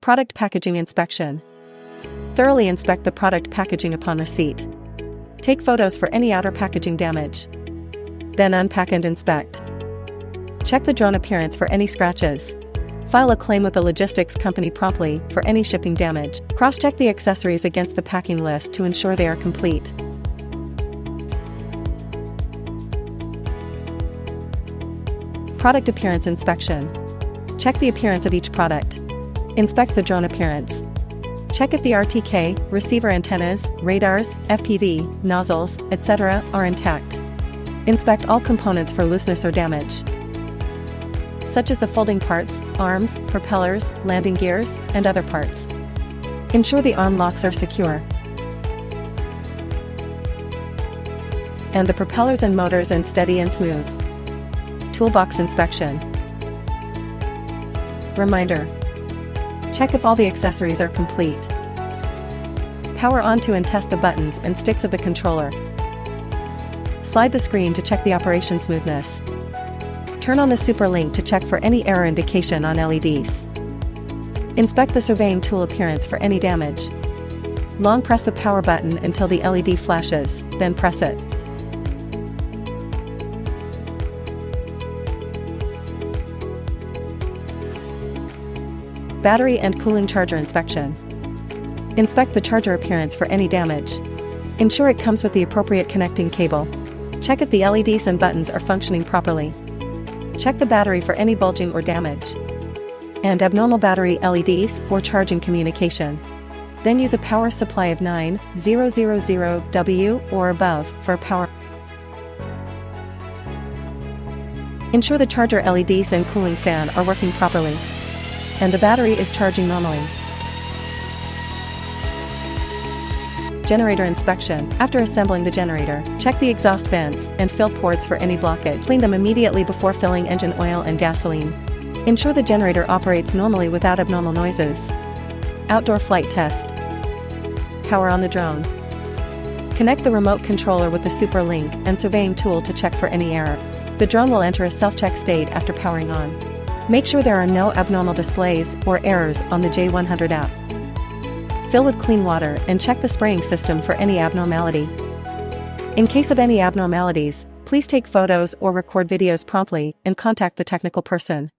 Product packaging inspection. Thoroughly inspect the product packaging upon receipt. Take photos for any outer packaging damage. Then unpack and inspect. Check the drone appearance for any scratches. File a claim with the logistics company promptly for any shipping damage. Cross-check the accessories against the packing list to ensure they are complete. Product appearance inspection. Check the appearance of each product. Inspect the drone appearance. Check if the RTK, receiver antennas, radars, FPV, nozzles, etc. are intact. Inspect all components for looseness or damage, such as the folding parts, arms, propellers, landing gears, and other parts. Ensure the arm locks are secure, and the propellers and motors are steady and smooth. Toolbox inspection. Reminder: check if all the accessories are complete. Power onto and test the buttons and sticks of the controller. Slide the screen to check the operation smoothness. Turn on the super link to check for any error indication on LEDs. Inspect the surveying tool appearance for any damage. Long press the power button until the LED flashes, then press it. Battery and cooling charger inspection. Inspect the charger appearance for any damage. Ensure it comes with the appropriate connecting cable. Check if the LEDs and buttons are functioning properly. Check the battery for any bulging or damage, and abnormal battery LEDs or charging communication. Then use a power supply of 9000W or above for power. Ensure the charger LEDs and cooling fan are working properly, and the battery is charging normally. Generator inspection. After assembling the generator, check the exhaust vents and fill ports for any blockage. Clean them immediately before filling engine oil and gasoline. Ensure the generator operates normally without abnormal noises. Outdoor flight test. Power on the drone. Connect the remote controller with the super link and surveying tool to check for any error. The drone will enter a self-check state after powering on. Make sure there are no abnormal displays or errors on the J100 app. Fill with clean water and check the spraying system for any abnormality. In case of any abnormalities, please take photos or record videos promptly and contact the technical person.